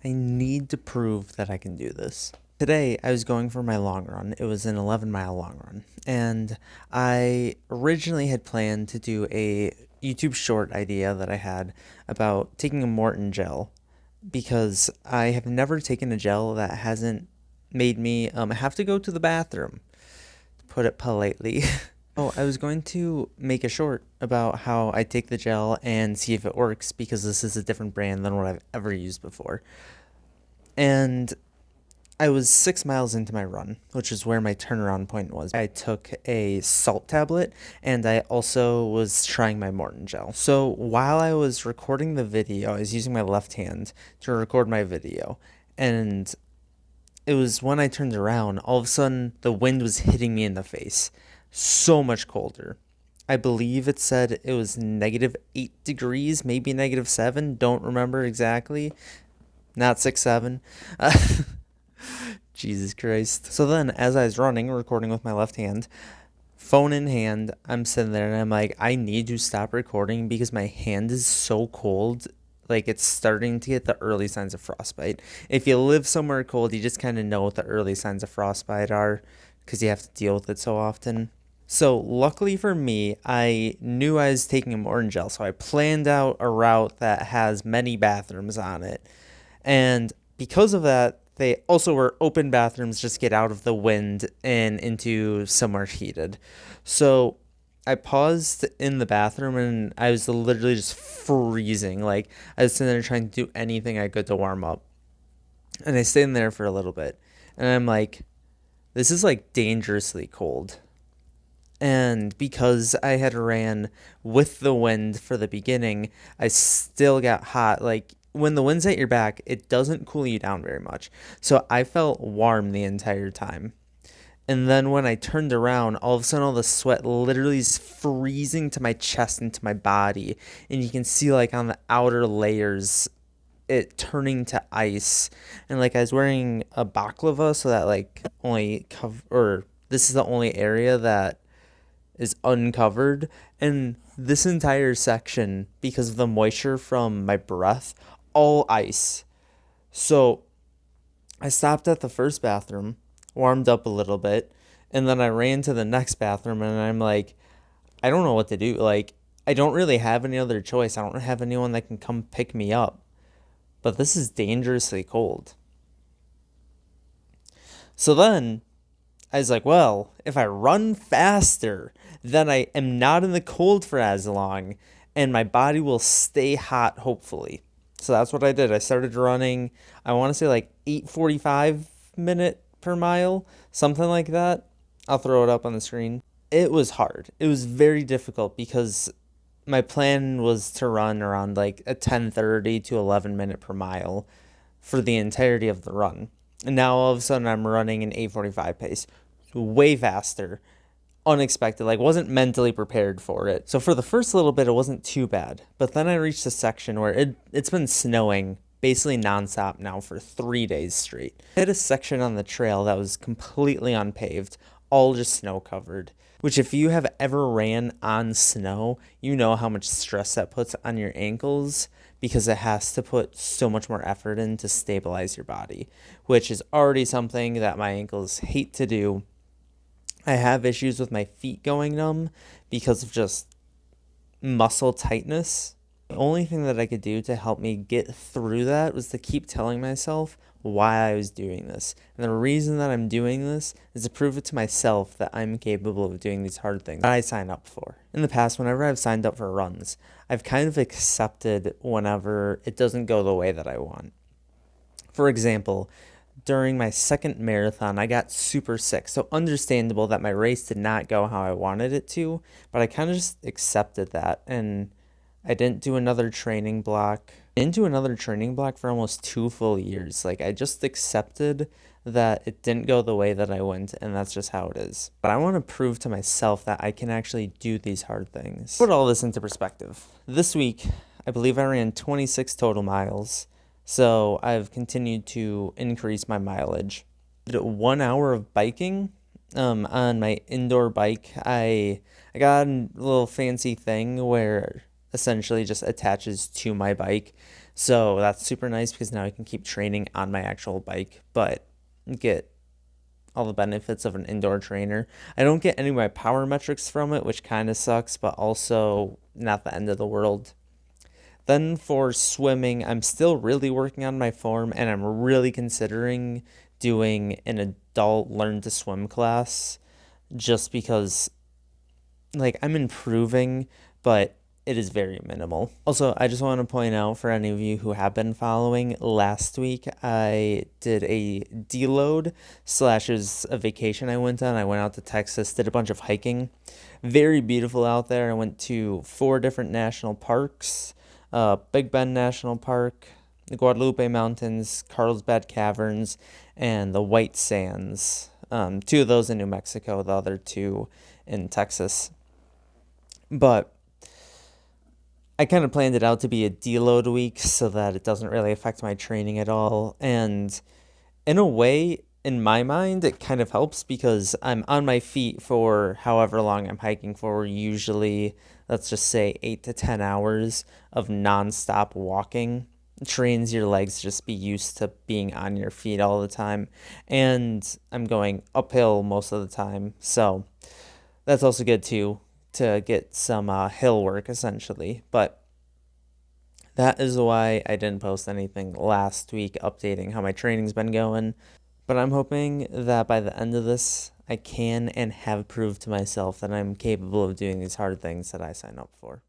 I need to prove that I can do this. Today, I was going for my long run. It was an 11-mile long run. And I originally had planned to do a YouTube short idea that I had about taking a Morton gel because I have never taken a gel that hasn't made me have to go to the bathroom, to put it politely. Oh, I was going to make a short about how I take the gel and see if it works because this is a different brand than what I've ever used before. And I was 6 miles into my run, which is where my turnaround point was. I took a salt tablet and I also was trying my Morton gel. So while I was recording the video, I was using my left hand to record my video. And it was when I turned around, all of a sudden the wind was hitting me in the face. So much colder. I believe it said it was -8 degrees, maybe -7. Don't remember exactly. Not 6, 7. Jesus Christ. So then, as I was running, recording with my left hand, phone in hand, I'm sitting there and I'm like, I need to stop recording because my hand is so cold. Like, it's starting to get the early signs of frostbite. If you live somewhere cold, you just kind of know what the early signs of frostbite are because you have to deal with it so often. So, luckily for me, I knew I was taking a Morton gel, so I planned out a route that has many bathrooms on it. And because of that, they also were open bathrooms, just get out of the wind and into somewhere heated. So I paused in the bathroom and I was literally just freezing. Like, I was sitting there trying to do anything I could to warm up. And I stayed in there for a little bit. And I'm like, this is like dangerously cold. And because I had ran with the wind for the beginning, I still got hot. Like, when the wind's at your back, it doesn't cool you down very much. So I felt warm the entire time. And then when I turned around, all of a sudden all the sweat literally is freezing to my chest and to my body. And you can see like on the outer layers it turning to ice. And like I was wearing a baklava so that like only cover or this is the only area that is uncovered, and this entire section, because of the moisture from my breath, all ice. So I stopped at the first bathroom, warmed up a little bit, and then I ran to the next bathroom and I'm like, I don't know what to do. Like, I don't really have any other choice. I don't have anyone that can come pick me up. But this is dangerously cold. So then I was like, well, if I run faster, then I am not in the cold for as long and my body will stay hot, hopefully. So that's what I did. I started running, I want to say like 8:45 minute per mile, something like that. I'll throw it up on the screen. It was hard. It was very difficult because my plan was to run around like a 10:30 to 11 minute per mile for the entirety of the run. And now all of a sudden I'm running an 8:45 pace, way faster, unexpected, like wasn't mentally prepared for it. So for the first little bit it wasn't too bad. But then I reached a section where it's been snowing basically nonstop now for 3 days straight. I hit a section on the trail that was completely unpaved, all just snow covered. Which, if you have ever ran on snow, you know how much stress that puts on your ankles because it has to put so much more effort in to stabilize your body, which is already something that my ankles hate to do. I have issues with my feet going numb because of just muscle tightness. The only thing that I could do to help me get through that was to keep telling myself why I was doing this. And the reason that I'm doing this is to prove it to myself that I'm capable of doing these hard things that I sign up for. In the past, whenever I've signed up for runs, I've kind of accepted whenever it doesn't go the way that I want. For example, during my second marathon, I got super sick. So understandable that my race did not go how I wanted it to, but I kind of just accepted that and I didn't do another training block. I didn't do another training block for almost 2 full years. Like, I just accepted that it didn't go the way that I went, and that's just how it is. But I want to prove to myself that I can actually do these hard things. Put all this into perspective. This week, I believe I ran 26 total miles. So I've continued to increase my mileage. Did 1 hour of biking on my indoor bike. I got a little fancy thing where essentially just attaches to my bike. So that's super nice because now I can keep training on my actual bike, but get all the benefits of an indoor trainer. I don't get any of my power metrics from it, which kind of sucks, but also not the end of the world. Then for swimming, I'm still really working on my form and I'm really considering doing an adult learn to swim class just because I'm improving, but it is very minimal. Also, I just want to point out for any of you who have been following, last week I did a deload slash is a vacation I went on. I went out to Texas, did a bunch of hiking. Very beautiful out there. I went to 4 different national parks, Big Bend National Park, the Guadalupe Mountains, Carlsbad Caverns, and the White Sands. 2 of those in New Mexico, the other 2 in Texas. But I kind of planned it out to be a deload week so that it doesn't really affect my training at all. And in a way, in my mind, it kind of helps because I'm on my feet for however long I'm hiking for, usually, let's just say 8 to 10 hours of nonstop walking. Trains your legs to just be used to being on your feet all the time. And I'm going uphill most of the time. So that's also good too to get some hill work essentially. But that is why I didn't post anything last week updating how my training's been going. But I'm hoping that by the end of this, I can and have proved to myself that I'm capable of doing these hard things that I sign up for.